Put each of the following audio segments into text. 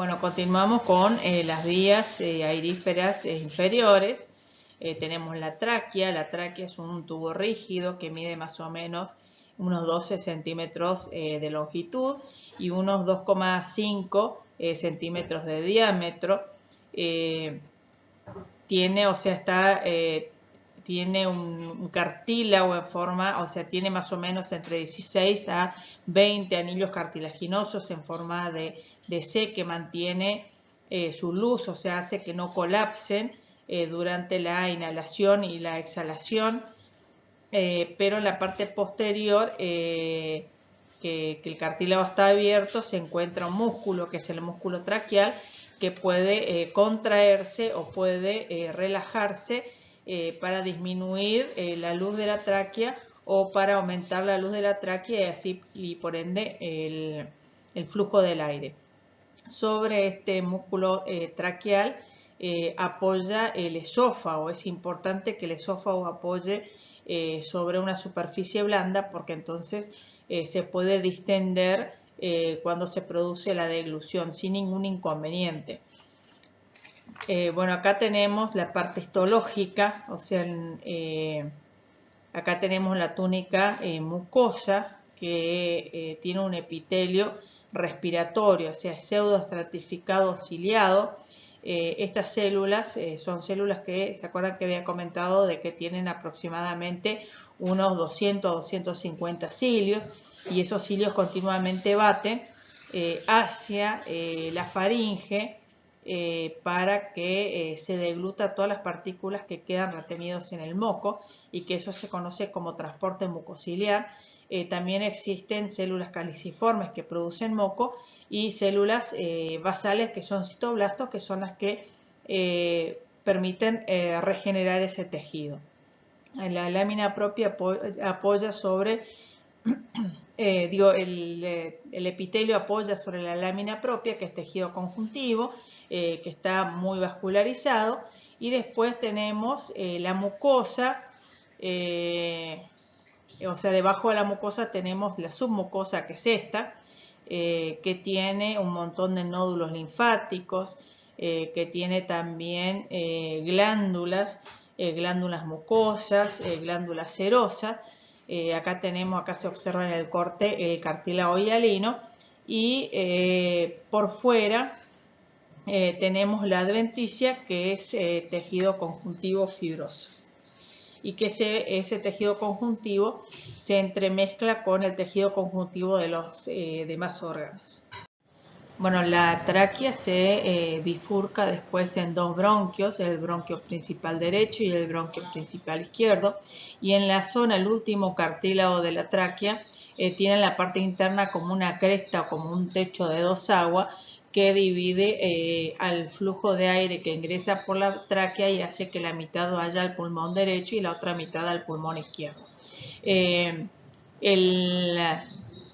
Bueno, continuamos con las vías airíferas inferiores. Tenemos la tráquea. La tráquea es un tubo rígido que mide más o menos unos 12 centímetros de longitud y unos 2,5 centímetros de diámetro. Tiene un cartílago en forma, o sea, tiene más o menos entre 16 a 20 anillos cartilaginosos en forma de C que mantiene su luz, o sea, hace que no colapsen durante la inhalación y la exhalación, pero en la parte posterior, que el cartílago está abierto, se encuentra un músculo, que es el músculo traqueal, que puede contraerse o puede relajarse para disminuir la luz de la tráquea o para aumentar la luz de la tráquea y por ende el flujo del aire. Sobre este músculo traqueal apoya el esófago. Es importante que el esófago apoye sobre una superficie blanda porque entonces se puede distender cuando se produce la deglución sin ningún inconveniente. Bueno, acá tenemos la parte histológica, o sea, acá tenemos la túnica mucosa que tiene un epitelio respiratorio, o sea, pseudoestratificado ciliado. Estas células son células que, ¿se acuerdan que había comentado de que tienen aproximadamente unos 200 o 250 cilios? Y esos cilios continuamente baten hacia la faringe para que se degluta todas las partículas que quedan retenidos en el moco y que eso se conoce como transporte mucociliar. También existen células caliciformes que producen moco y células basales que son citoblastos, que son las que permiten regenerar ese tejido. La lámina propia apoya sobre el epitelio apoya sobre la lámina propia, que es tejido conjuntivo, que está muy vascularizado, y después tenemos la mucosa, o sea, debajo de la mucosa tenemos la submucosa, que es esta, que tiene un montón de nódulos linfáticos, que tiene también glándulas mucosas, glándulas serosas. Acá se observa en el corte el cartílago hialino y por fuera tenemos la adventicia, que es tejido conjuntivo fibroso, y que ese tejido conjuntivo se entremezcla con el tejido conjuntivo de los demás órganos. Bueno, la tráquea se bifurca después en dos bronquios, el bronquio principal derecho y el bronquio principal izquierdo, y en la zona, el último cartílago de la tráquea, tiene en la parte interna como una cresta o como un techo de dos aguas que divide al flujo de aire que ingresa por la tráquea y hace que la mitad vaya al pulmón derecho y la otra mitad al pulmón izquierdo.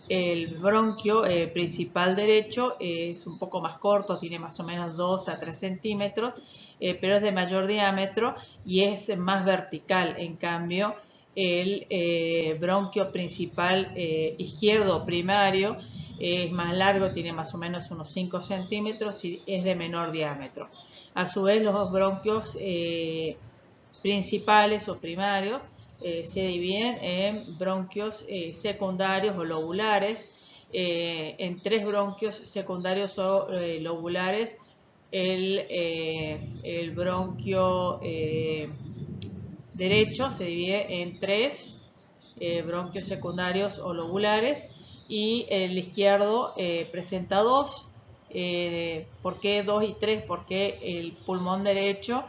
El bronquio principal derecho es un poco más corto, tiene más o menos 2 a 3 centímetros, pero es de mayor diámetro y es más vertical. En cambio, el bronquio principal izquierdo primario es más largo, tiene más o menos unos 5 centímetros y es de menor diámetro. A su vez, los dos bronquios principales o primarios se dividen en bronquios secundarios o lobulares. En tres bronquios secundarios o lobulares, el bronquio derecho se divide en tres bronquios secundarios o lobulares y el izquierdo presenta dos. ¿Por qué 2 y 3? Porque el pulmón derecho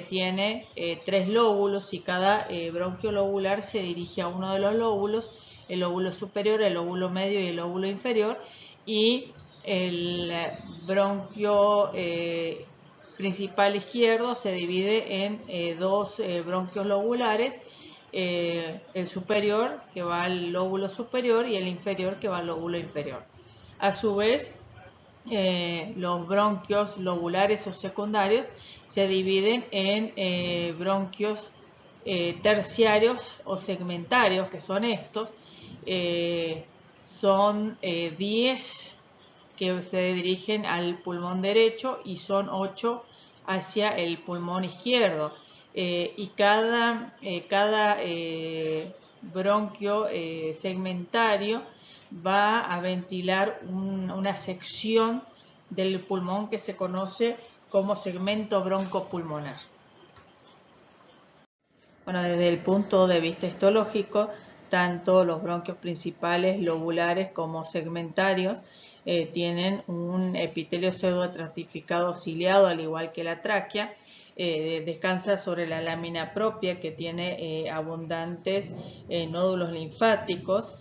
tiene 3 lóbulos y cada bronquio lobular se dirige a uno de los lóbulos, el lóbulo superior, el lóbulo medio y el lóbulo inferior, y el bronquio principal izquierdo se divide en dos bronquios lobulares, el superior que va al lóbulo superior y el inferior que va al lóbulo inferior. A su vez, los bronquios lobulares o secundarios se dividen en bronquios terciarios o segmentarios, que son estos. Son 10 que se dirigen al pulmón derecho y son 8 hacia el pulmón izquierdo. Y cada bronquio segmentario va a ventilar una sección del pulmón que se conoce como segmento broncopulmonar. Bueno, desde el punto de vista histológico, tanto los bronquios principales, lobulares como segmentarios tienen un epitelio pseudoestratificado ciliado, al igual que la tráquea. Descansa sobre la lámina propia, que tiene abundantes nódulos linfáticos.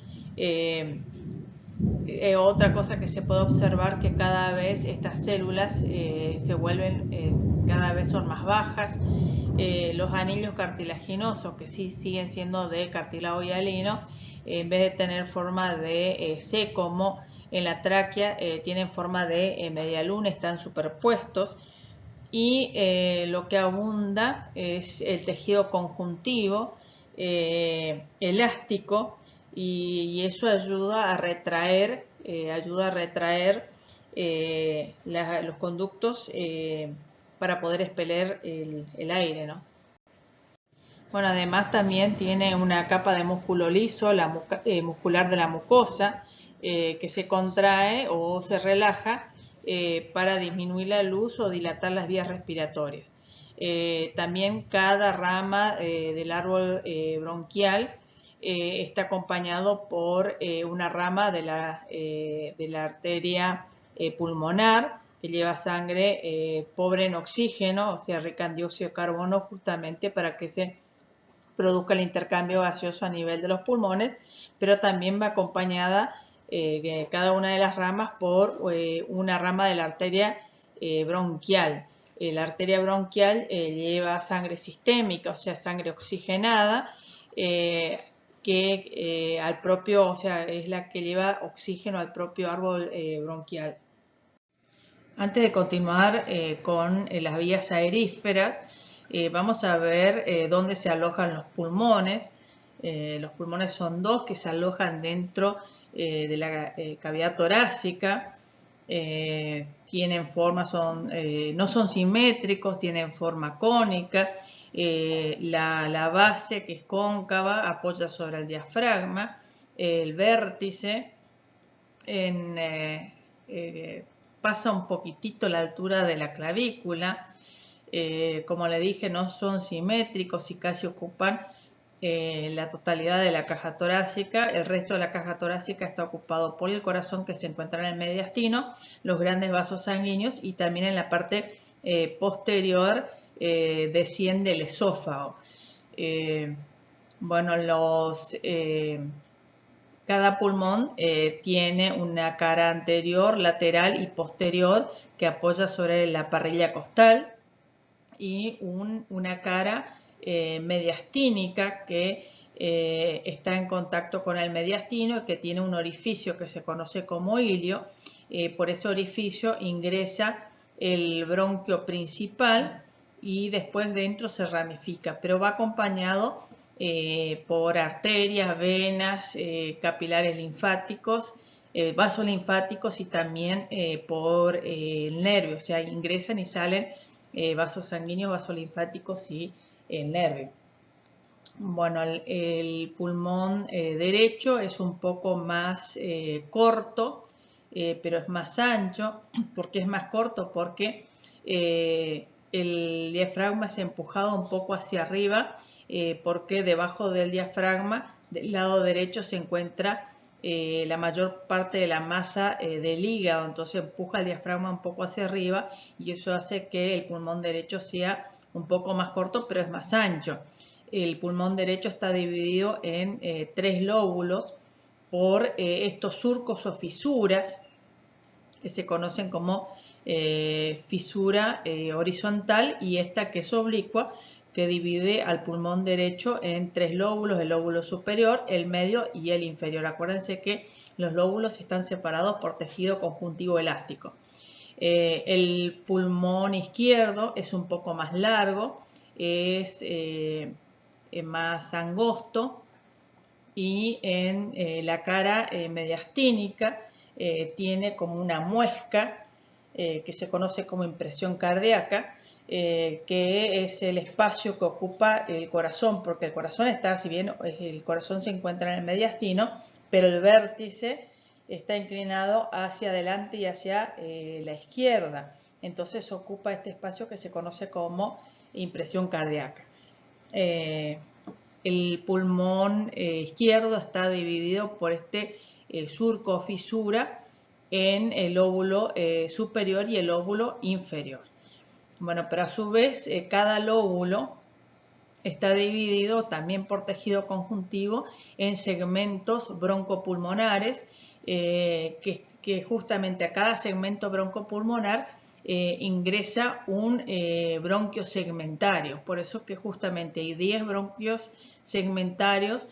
Otra cosa que se puede observar, que cada vez estas células se vuelven, cada vez son más bajas. Los anillos cartilaginosos, que sí siguen siendo de cartílago hialino, en vez de tener forma de C como en la tráquea, tienen forma de medialuna, están superpuestos. Y lo que abunda es el tejido conjuntivo elástico, y eso ayuda a retraer los conductos para poder expeler el aire, ¿no? Bueno, además también tiene una capa de músculo liso, muscular de la mucosa, que se contrae o se relaja para disminuir la luz o dilatar las vías respiratorias. También cada rama del árbol bronquial está acompañado por una rama de la arteria pulmonar, que lleva sangre pobre en oxígeno, o sea, rica en dióxido de carbono, justamente para que se produzca el intercambio gaseoso a nivel de los pulmones, pero también va acompañada cada una de las ramas por una rama de la arteria bronquial. La arteria bronquial lleva sangre sistémica, o sea, sangre oxigenada, que al propio, o sea, es la que lleva oxígeno al propio árbol bronquial. Antes de continuar con las vías aeríferas, vamos a ver dónde se alojan los pulmones. Los pulmones son dos, que se alojan dentro de la cavidad torácica. Tienen forma, no son simétricos, tienen forma cónica. La base, que es cóncava, apoya sobre el diafragma. El vértice pasa un poquitito la altura de la clavícula. Como le dije, no son simétricos y casi ocupan la totalidad de la caja torácica. El resto de la caja torácica está ocupado por el corazón, que se encuentra en el mediastino, los grandes vasos sanguíneos, y también en la parte posterior desciende el esófago. Bueno, cada pulmón tiene una cara anterior, lateral y posterior que apoya sobre la parrilla costal, y una cara mediastínica que está en contacto con el mediastino, y que tiene un orificio que se conoce como ilio. Por ese orificio ingresa el bronquio principal y después dentro se ramifica, pero va acompañado por arterias, venas, capilares linfáticos, vasos linfáticos, y también por el nervio, o sea, ingresan y salen vasos sanguíneos, vasos linfáticos y el nervio. Bueno, el pulmón derecho es un poco más corto, pero es más ancho. ¿Por qué es más corto? Porque el diafragma es empujado un poco hacia arriba, porque debajo del diafragma, del lado derecho, se encuentra la mayor parte de la masa del hígado. Entonces empuja el diafragma un poco hacia arriba, y eso hace que el pulmón derecho sea un poco más corto, pero es más ancho. El pulmón derecho está dividido en 3 lóbulos por estos surcos o fisuras, que se conocen como fisura horizontal, y esta que es oblicua, que divide al pulmón derecho en 3 lóbulos: el lóbulo superior, el medio y el inferior. Acuérdense que los lóbulos están separados por tejido conjuntivo elástico. El pulmón izquierdo es un poco más largo, es más angosto, y en la cara mediastínica tiene como una muesca que se conoce como impresión cardíaca, que es el espacio que ocupa el corazón, porque el corazón está, si bien el corazón se encuentra en el mediastino, pero el vértice está inclinado hacia adelante y hacia la izquierda. Entonces ocupa este espacio que se conoce como impresión cardíaca. El pulmón izquierdo está dividido por este surco o fisura en el lóbulo superior y el lóbulo inferior. Bueno, pero a su vez cada lóbulo está dividido también por tejido conjuntivo en segmentos broncopulmonares, que justamente a cada segmento broncopulmonar ingresa un bronquio segmentario. Por eso que justamente hay 10 bronquios segmentarios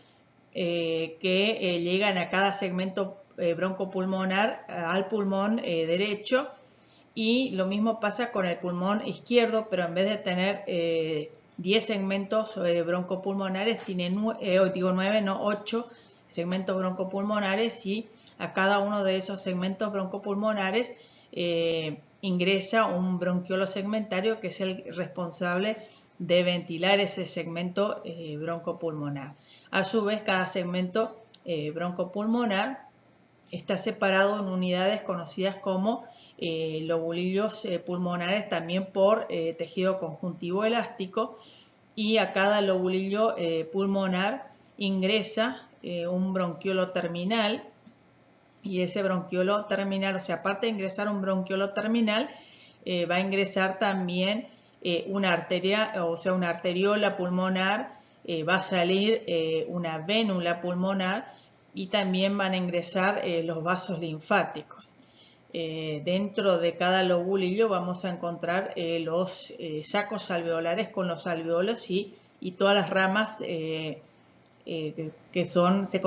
que llegan a cada segmento broncopulmonar al pulmón derecho, y lo mismo pasa con el pulmón izquierdo, pero en vez de tener 10 segmentos broncopulmonares, tiene 8 segmentos broncopulmonares, y a cada uno de esos segmentos broncopulmonares ingresa un bronquiolo segmentario, que es el responsable de ventilar ese segmento broncopulmonar. A su vez, cada segmento broncopulmonar está separado en unidades conocidas como lobulillos pulmonares, también por tejido conjuntivo elástico, y a cada lobulillo pulmonar ingresa un bronquiolo terminal, y ese bronquiolo terminal, o sea, aparte de ingresar un bronquiolo terminal, va a ingresar también una arteria, o sea, una arteriola pulmonar, va a salir una vénula pulmonar, y también van a ingresar los vasos linfáticos. Dentro de cada lobulillo vamos a encontrar los sacos alveolares con los alveolos y todas las ramas que se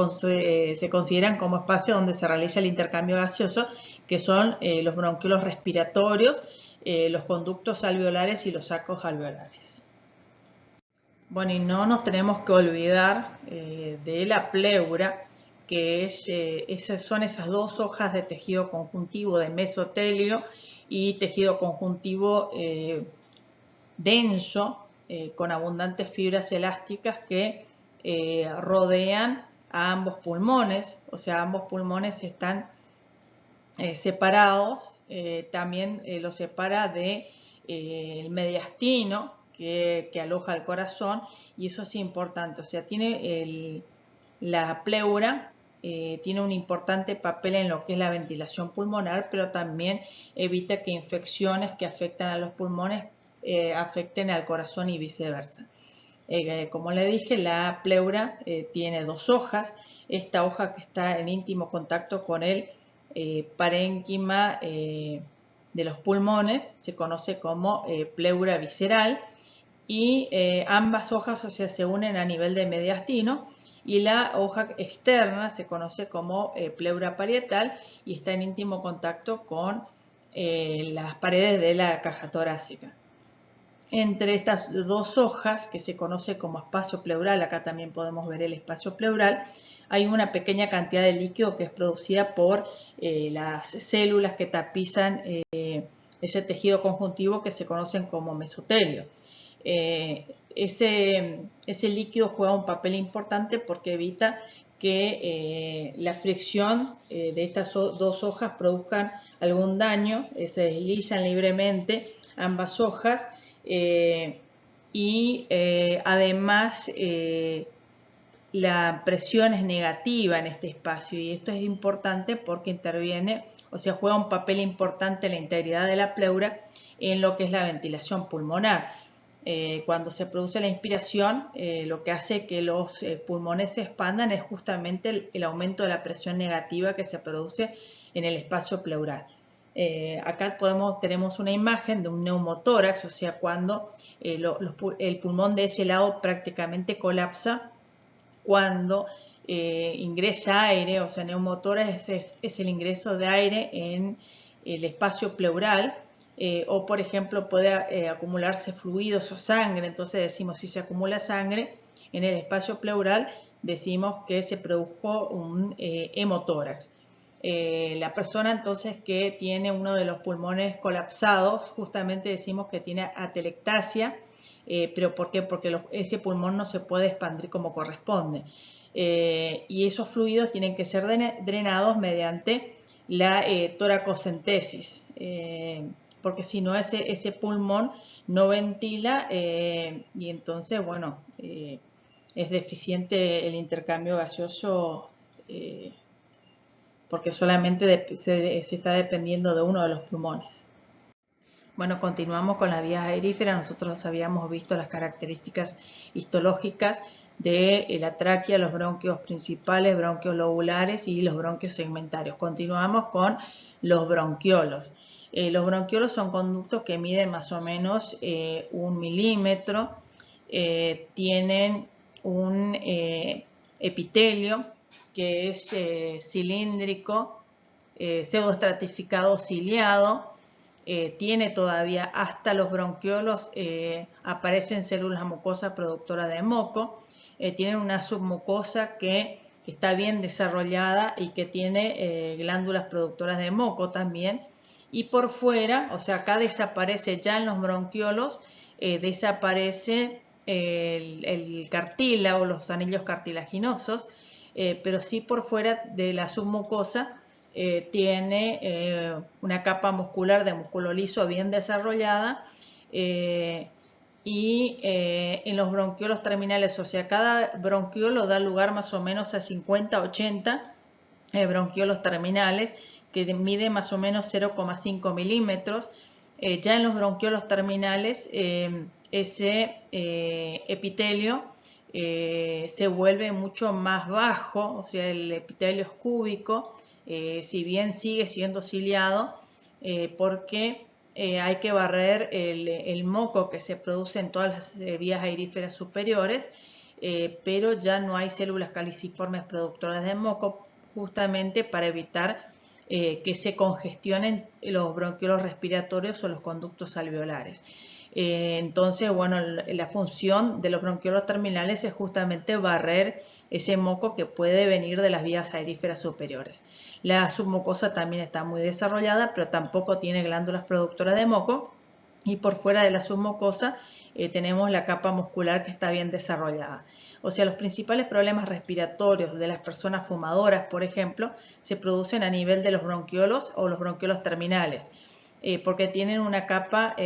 consideran como espacio donde se realiza el intercambio gaseoso, que son los bronquiolos respiratorios, los conductos alveolares y los sacos alveolares. Bueno, y no nos tenemos que olvidar de la pleura, que son esas dos hojas de tejido conjuntivo de mesotelio y tejido conjuntivo denso, con abundantes fibras elásticas que rodean a ambos pulmones. O sea, ambos pulmones están separados. También los separa de el mediastino que aloja el corazón, y eso es importante. O sea, tiene la pleura tiene un importante papel en lo que es la ventilación pulmonar, pero también evita que infecciones que afectan a los pulmones afecten al corazón y viceversa. Como le dije, la pleura tiene dos hojas. Esta hoja, que está en íntimo contacto con el parénquima de los pulmones, se conoce como pleura visceral, y ambas hojas, o sea, se unen a nivel de mediastino, y la hoja externa se conoce como pleura parietal y está en íntimo contacto con las paredes de la caja torácica. Entre estas dos hojas, que se conoce como espacio pleural, acá también podemos ver el espacio pleural, hay una pequeña cantidad de líquido que es producida por las células que tapizan ese tejido conjuntivo, que se conocen como mesotelio. Ese líquido juega un papel importante porque evita que la fricción de estas dos hojas produzcan algún daño. Se deslizan libremente ambas hojas, y además la presión es negativa en este espacio, y esto es importante porque interviene, o sea, juega un papel importante en la integridad de la pleura en lo que es la ventilación pulmonar. Cuando se produce la inspiración, lo que hace que los pulmones se expandan es justamente el aumento de la presión negativa que se produce en el espacio pleural. Acá tenemos una imagen de un neumotórax, o sea, cuando el pulmón de ese lado prácticamente colapsa cuando ingresa aire. O sea, neumotórax es el ingreso de aire en el espacio pleural. O por ejemplo puede acumularse fluidos o sangre. Entonces decimos, si se acumula sangre en el espacio pleural, decimos que se produjo un hemotórax. La persona entonces que tiene uno de los pulmones colapsados, justamente decimos que tiene atelectasia, pero ¿por qué? Porque ese pulmón no se puede expandir como corresponde. Y esos fluidos tienen que ser drenados mediante la toracocentesis, porque si no ese pulmón no ventila y entonces, bueno, es deficiente el intercambio gaseoso porque solamente se está dependiendo de uno de los pulmones. Bueno, continuamos con las vías aeríferas. Nosotros habíamos visto las características histológicas de la tráquea, los bronquios principales, bronquios lobulares y los bronquios segmentarios. Continuamos con los bronquiolos. Los bronquiolos son conductos que miden más o menos 1 milímetro, tienen un epitelio que es cilíndrico, pseudoestratificado ciliado, tiene todavía hasta los bronquiolos, aparecen células mucosas productoras de moco, tienen una submucosa que está bien desarrollada y que tiene glándulas productoras de moco también, y por fuera, o sea, acá desaparece ya en los bronquiolos, desaparece el cartílago, los anillos cartilaginosos, pero sí por fuera de la submucosa tiene una capa muscular de músculo liso bien desarrollada y en los bronquiolos terminales, o sea, cada bronquiolo da lugar más o menos a 50-80 bronquiolos terminales que mide más o menos 0,5 milímetros. Ya en los bronquiolos terminales ese epitelio se vuelve mucho más bajo, o sea, el epitelio es cúbico, si bien sigue siendo ciliado, porque hay que barrer el moco que se produce en todas las vías aeríferas superiores, pero ya no hay células caliciformes productoras de moco, justamente para evitar que se congestionen los bronquiolos respiratorios o los conductos alveolares. Entonces, bueno, la función de los bronquiolos terminales es justamente barrer ese moco que puede venir de las vías aeríferas superiores. La submucosa también está muy desarrollada, pero tampoco tiene glándulas productoras de moco, y por fuera de la submucosa tenemos la capa muscular que está bien desarrollada. O sea, los principales problemas respiratorios de las personas fumadoras, por ejemplo, se producen a nivel de los bronquiolos o los bronquiolos terminales, porque tienen una capa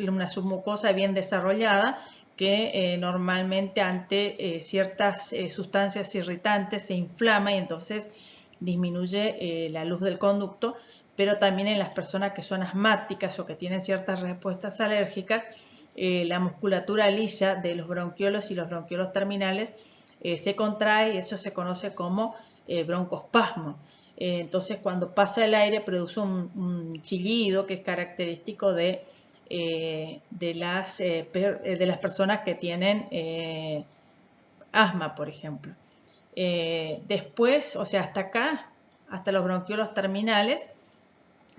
una submucosa bien desarrollada que normalmente ante ciertas sustancias irritantes se inflama y entonces disminuye la luz del conducto, pero también en las personas que son asmáticas o que tienen ciertas respuestas alérgicas, la musculatura lisa de los bronquiolos y los bronquiolos terminales se contrae y eso se conoce como broncoespasmo. Entonces, cuando pasa el aire produce un chillido que es característico de las personas que tienen asma, por ejemplo. Después, o sea, hasta acá, hasta los bronquiolos terminales,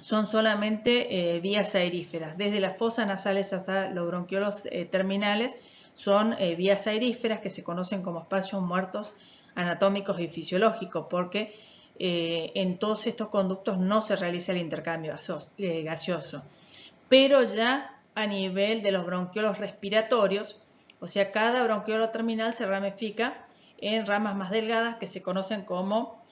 son solamente vías aeríferas. Desde las fosas nasales hasta los bronquiolos terminales son vías aeríferas que se conocen como espacios muertos anatómicos y fisiológicos, porque en todos estos conductos no se realiza el intercambio gaseoso. Pero ya a nivel de los bronquiolos respiratorios, o sea, cada bronquiolo terminal se ramifica en ramas más delgadas que se conocen como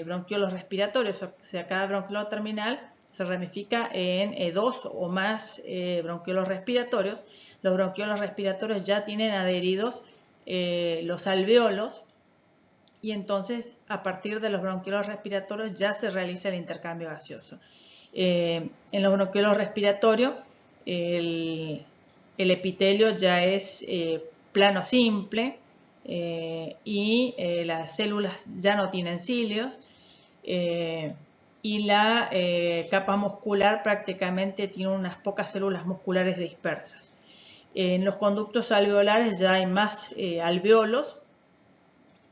bronquiolos respiratorios, o sea, cada bronquiolo terminal se ramifica en 2 o más bronquiolos respiratorios. Los bronquiolos respiratorios ya tienen adheridos los alveolos y entonces a partir de los bronquiolos respiratorios ya se realiza el intercambio gaseoso. En los bronquiolos respiratorios el epitelio ya es plano simple y las células ya no tienen cilios y la capa muscular prácticamente tiene unas pocas células musculares dispersas. En los conductos alveolares ya hay más alveolos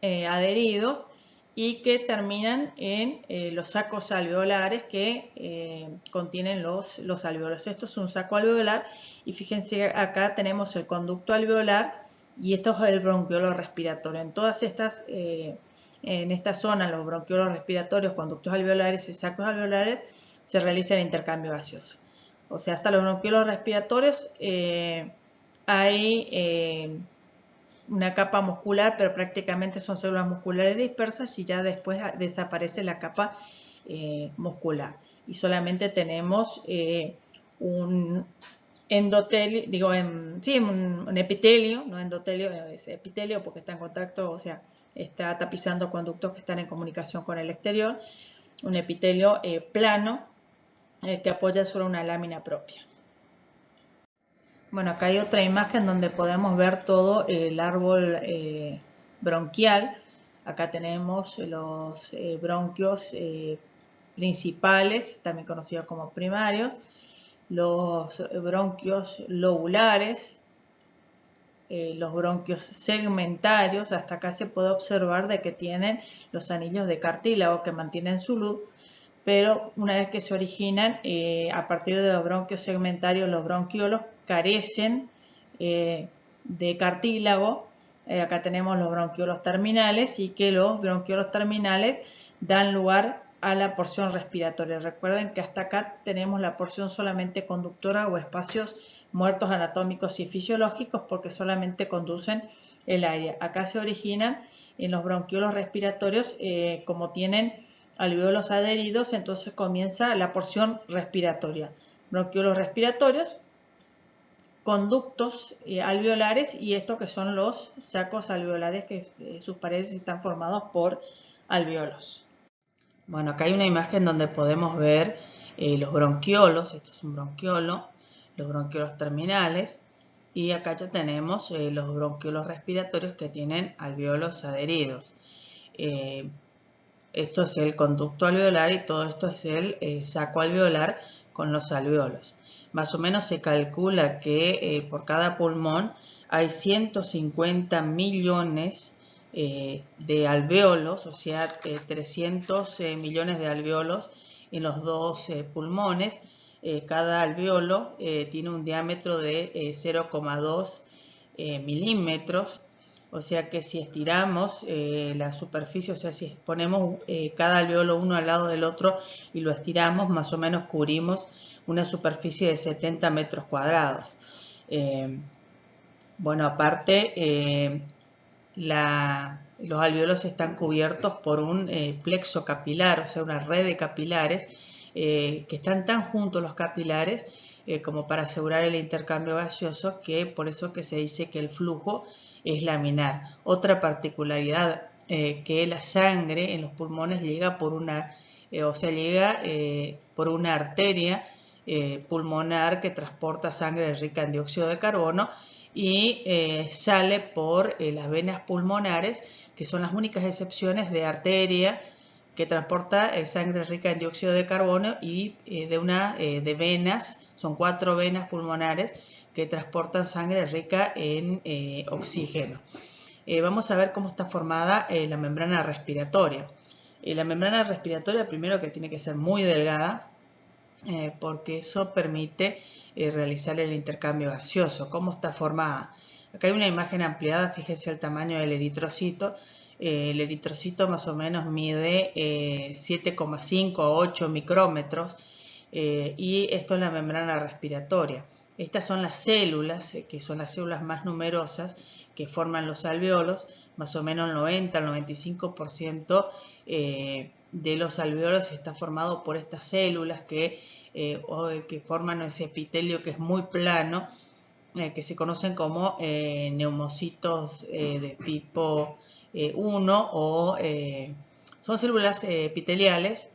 adheridos y que terminan en los sacos alveolares que contienen los alveolos. Esto es un saco alveolar y fíjense acá tenemos el conducto alveolar y esto es el bronquiolo respiratorio. En todas estas en esta zona, los bronquiolos respiratorios, conductos alveolares y sacos alveolares, se realiza el intercambio gaseoso. O sea, hasta los bronquiolos respiratorios hay una capa muscular, pero prácticamente son células musculares dispersas y ya después desaparece la capa muscular. Y solamente tenemos un endotelio, digo, un epitelio, no endotelio, es epitelio porque está en contacto, o sea, está tapizando conductos que están en comunicación con el exterior, un epitelio plano que apoya sobre una lámina propia. Bueno, acá hay otra imagen donde podemos ver todo el árbol bronquial. Acá tenemos los bronquios principales, también conocidos como primarios, los bronquios lobulares, los bronquios segmentarios. Hasta acá se puede observar de que tienen los anillos de cartílago que mantienen su luz, pero una vez que se originan, a partir de los bronquios segmentarios, los bronquiolos carecen de cartílago. Acá tenemos los bronquiolos terminales y que los bronquiolos terminales dan lugar a la porción respiratoria. Recuerden que hasta acá tenemos la porción solamente conductora o espacios muertos anatómicos y fisiológicos porque solamente conducen el aire. Acá se originan en los bronquiolos respiratorios, como tienen alveolos adheridos, entonces comienza la porción respiratoria. Bronquiolos respiratorios, conductos alveolares y estos que son los sacos alveolares, que sus paredes están formados por alveolos. Bueno, acá hay una imagen donde podemos ver los bronquiolos. Esto es un bronquiolo, los bronquiolos terminales, y acá ya tenemos los bronquiolos respiratorios que tienen alveolos adheridos. Esto es el conducto alveolar y todo esto es el saco alveolar con los alveolos. Más o menos se calcula que por cada pulmón hay 150 millones de alveolos, o sea, 300 millones de alveolos en los dos pulmones. Cada alveolo tiene un diámetro de 0,2 milímetros. O sea que si estiramos la superficie, o sea, si ponemos cada alveolo uno al lado del otro y lo estiramos, más o menos cubrimos una superficie de 70 metros cuadrados. Bueno, aparte, los alveolos están cubiertos por un plexo capilar, o sea, una red de capilares que están tan juntos los capilares como para asegurar el intercambio gaseoso, que por eso que se dice que el flujo es laminar. Otra particularidad, que la sangre en los pulmones llega por una, por una arteria pulmonar que transporta sangre rica en dióxido de carbono y sale por las venas pulmonares, que son las únicas excepciones de arteria que transporta sangre rica en dióxido de carbono, y de venas, son 4 venas pulmonares que transportan sangre rica en oxígeno. Vamos a ver cómo está formada la membrana respiratoria. La membrana respiratoria, primero que tiene que ser muy delgada, porque eso permite realizar el intercambio gaseoso. ¿Cómo está formada? Acá hay una imagen ampliada, fíjense el tamaño del eritrocito. El eritrocito más o menos mide 7,5 a 8 micrómetros y esto es la membrana respiratoria. Estas son las células, que son las células más numerosas que forman los alveolos. Más o menos el 90 al 95% de los alveolos está formado por estas células que forman ese epitelio que es muy plano, que se conocen como neumocitos de tipo 1 o son células epiteliales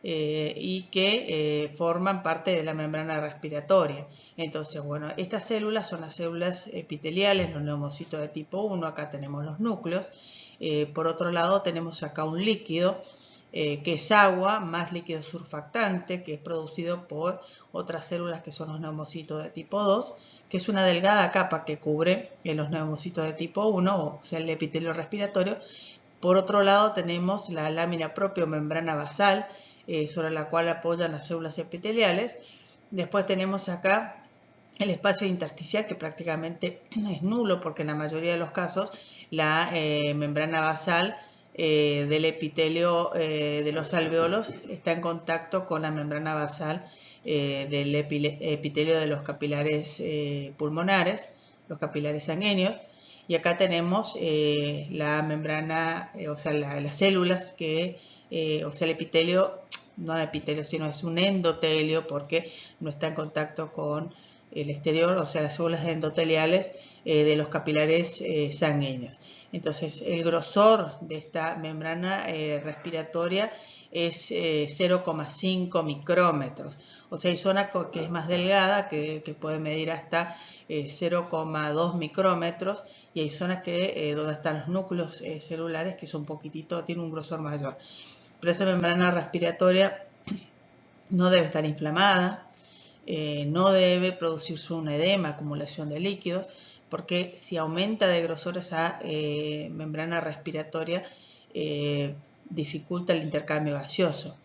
y que forman parte de la membrana respiratoria. Entonces, bueno, estas células son las células epiteliales, los neumocitos de tipo 1, acá tenemos los núcleos. Por otro lado tenemos acá un líquido que es agua más líquido surfactante, que es producido por otras células que son los neumocitos de tipo 2, que es una delgada capa que cubre los neumocitos de tipo 1, o sea, el epitelio respiratorio. Por otro lado tenemos la lámina propia o membrana basal, sobre la cual apoyan las células epiteliales. Después tenemos acá el espacio intersticial, que prácticamente es nulo porque en la mayoría de los casos la membrana basal del epitelio de los alveolos está en contacto con la membrana basal del epitelio de los capilares pulmonares, los capilares sanguíneos. Y acá tenemos la membrana, o sea, las células que, o sea, el epitelio, no epitelio, sino es un endotelio porque no está en contacto con el exterior, o sea, las células endoteliales de los capilares sanguíneos. Entonces, el grosor de esta membrana respiratoria es 0,5 micrómetros. O sea, hay zona que es más delgada, que puede medir hasta 0,2 micrómetros, y hay zonas que donde están los núcleos celulares que son un poquitito, tiene un grosor mayor. Pero esa membrana respiratoria no debe estar inflamada, no debe producirse un edema, acumulación de líquidos, porque si aumenta de grosor esa membrana respiratoria, dificulta el intercambio gaseoso.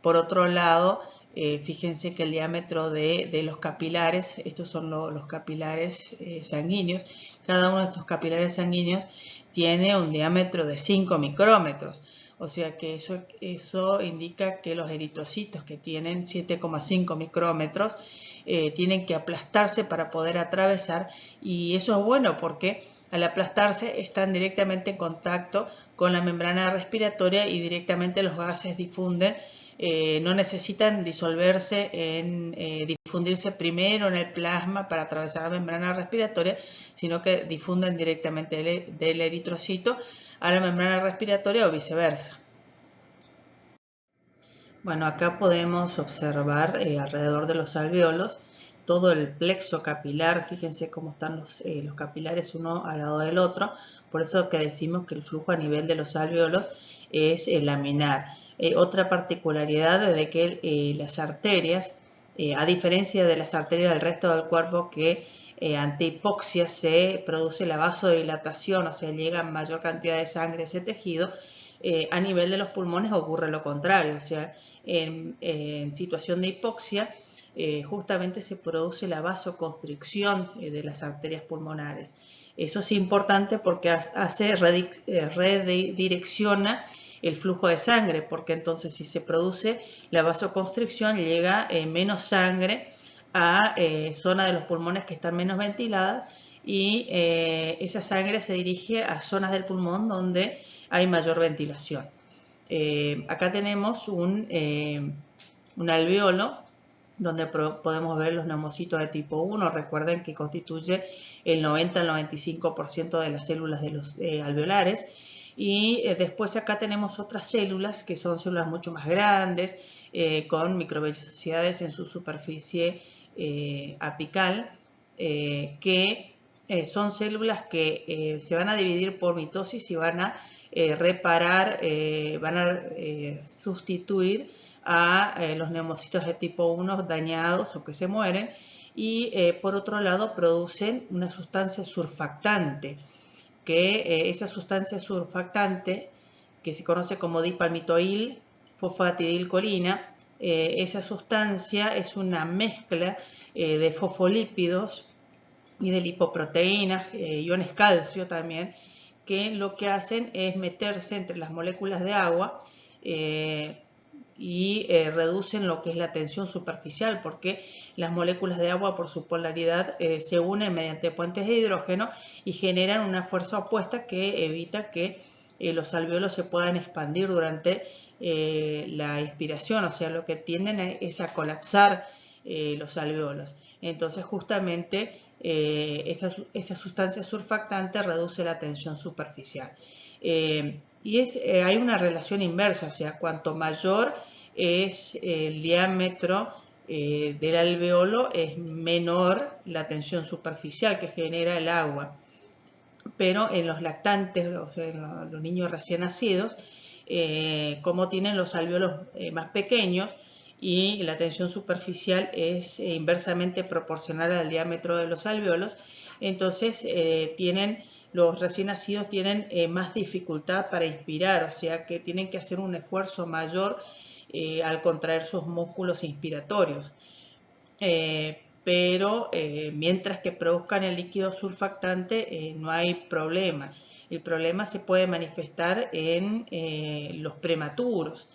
Por otro lado, fíjense que el diámetro de los capilares, estos son los capilares sanguíneos, cada uno de estos capilares sanguíneos tiene un diámetro de 5 micrómetros. O sea que eso indica que los eritrocitos, que tienen 7,5 micrómetros, tienen que aplastarse para poder atravesar, y eso es bueno porque al aplastarse están directamente en contacto con la membrana respiratoria y directamente los gases difunden, no necesitan disolverse difundirse primero en el plasma para atravesar la membrana respiratoria, sino que difunden directamente del eritrocito a la membrana respiratoria o viceversa. Bueno, acá podemos observar alrededor de los alvéolos todo el plexo capilar. Fíjense cómo están los capilares uno al lado del otro. Por eso que decimos que el flujo a nivel de los alvéolos es laminar. Otra particularidad es de que las arterias, a diferencia de las arterias del resto del cuerpo, que ante hipoxia se produce la vasodilatación, o sea, llega mayor cantidad de sangre a ese tejido, a nivel de los pulmones ocurre lo contrario. O sea, en situación de hipoxia, justamente se produce la vasoconstricción de las arterias pulmonares. Eso es importante porque redirecciona el flujo de sangre, porque entonces si se produce la vasoconstricción llega menos sangre a zonas de los pulmones que están menos ventiladas, y esa sangre se dirige a zonas del pulmón donde hay mayor ventilación. Acá tenemos un alvéolo donde podemos ver los neumocitos de tipo 1. Recuerden que constituye el 90 al 95% de las células de los alveolares. Y después acá tenemos otras células que son células mucho más grandes, con microvellosidades en su superficie apical, que son células que se van a dividir por mitosis y van a reparar, van a sustituir a los neumocitos de tipo 1 dañados o que se mueren, y por otro lado producen una sustancia surfactante, que esa sustancia surfactante, que se conoce como dipalmitoil fosfatidilcolina, esa sustancia es una mezcla de fosfolípidos y de lipoproteínas, iones calcio también, que lo que hacen es meterse entre las moléculas de agua y reducen lo que es la tensión superficial, porque las moléculas de agua por su polaridad se unen mediante puentes de hidrógeno y generan una fuerza opuesta que evita que los alvéolos se puedan expandir durante la inspiración. O sea, lo que tienden es a colapsar los alvéolos. Entonces justamente esa sustancia surfactante reduce la tensión superficial. Y hay una relación inversa, o sea, cuanto mayor es el diámetro del alvéolo, es menor la tensión superficial que genera el agua. Pero en los lactantes, o sea, en los niños recién nacidos, como tienen los alvéolos más pequeños y la tensión superficial es inversamente proporcional al diámetro de los alvéolos, entonces los recién nacidos tienen más dificultad para inspirar, o sea que tienen que hacer un esfuerzo mayor al contraer sus músculos inspiratorios. Pero mientras que produzcan el líquido surfactante no hay problema. El problema se puede manifestar en los prematuros,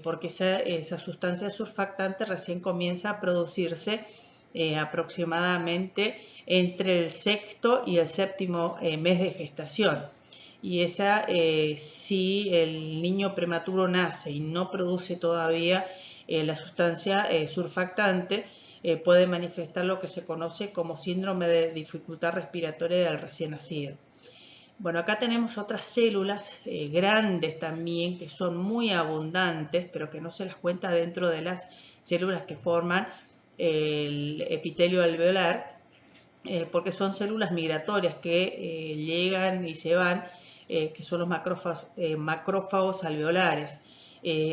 porque esa sustancia surfactante recién comienza a producirse aproximadamente entre el sexto y el séptimo mes de gestación. Y esa, si el niño prematuro nace y no produce todavía la sustancia surfactante, puede manifestar lo que se conoce como síndrome de dificultad respiratoria del recién nacido. Bueno, acá tenemos otras células grandes también, que son muy abundantes, pero que no se las cuenta dentro de las células que forman el epitelio alveolar, porque son células migratorias que llegan y se van, que son los macrófagos alveolares,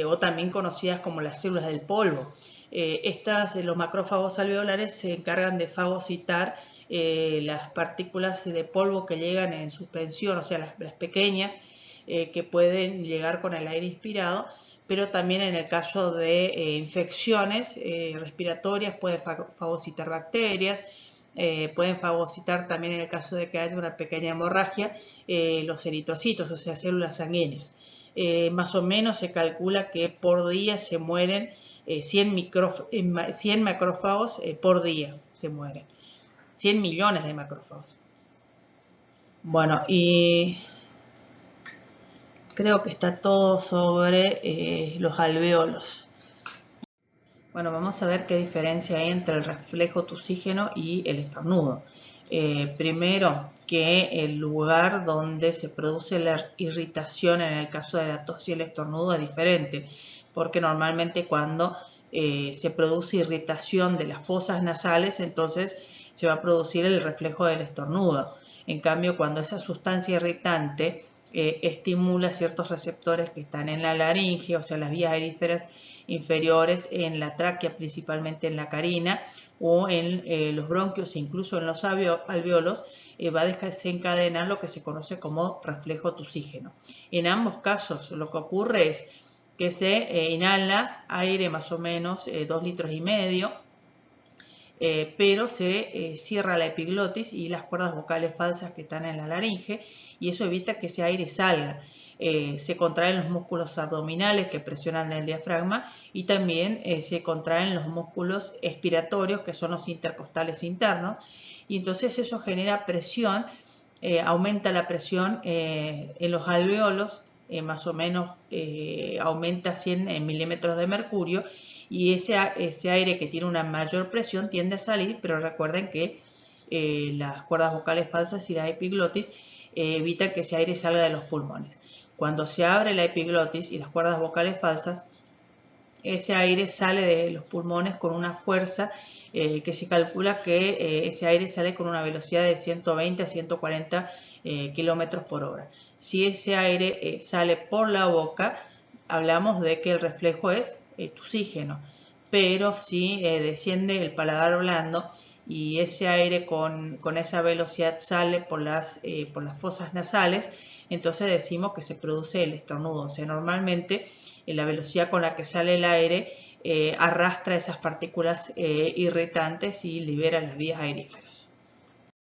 o también conocidas como las células del polvo. Los macrófagos alveolares se encargan de fagocitar las partículas de polvo que llegan en suspensión, o sea, las pequeñas que pueden llegar con el aire inspirado, pero también en el caso de infecciones respiratorias pueden fagocitar bacterias, pueden fagocitar también en el caso de que haya una pequeña hemorragia los eritrocitos, o sea, células sanguíneas. Más o menos se calcula que por día se mueren 100 macrófagos por día, se mueren. 100 millones de macrófagos. Bueno, y creo que está todo sobre los alvéolos. Bueno, vamos a ver qué diferencia hay entre el reflejo tusígeno y el estornudo. Primero, que el lugar donde se produce la irritación en el caso de la tos y el estornudo es diferente, porque normalmente cuando se produce irritación de las fosas nasales, entonces se va a producir el reflejo del estornudo. En cambio, cuando esa sustancia irritante estimula ciertos receptores que están en la laringe, o sea, las vías aeríferas inferiores, en la tráquea, principalmente en la carina, o en los bronquios, incluso en los alvéolos, va a desencadenar lo que se conoce como reflejo tusígeno. En ambos casos lo que ocurre es que se inhala aire más o menos 2,5 litros, pero se cierra la epiglotis y las cuerdas vocales falsas que están en la laringe, y eso evita que ese aire salga. Se contraen los músculos abdominales que presionan el diafragma, y también se contraen los músculos expiratorios, que son los intercostales internos, y entonces eso genera presión, aumenta la presión en los alvéolos, más o menos aumenta 100 milímetros de mercurio, y ese aire que tiene una mayor presión tiende a salir, pero recuerden que las cuerdas vocales falsas y la epiglotis evitan que ese aire salga de los pulmones. Cuando se abre la epiglotis y las cuerdas vocales falsas, ese aire sale de los pulmones con una fuerza que se calcula que ese aire sale con una velocidad de 120 a 140 kilómetros por hora. Si ese aire sale por la boca, hablamos de que el reflejo es tusígeno, pero si desciende el paladar blando y ese aire con esa velocidad sale por las fosas nasales, entonces decimos que se produce el estornudo. O sea, normalmente la velocidad con la que sale el aire arrastra esas partículas irritantes y libera las vías aeríferas.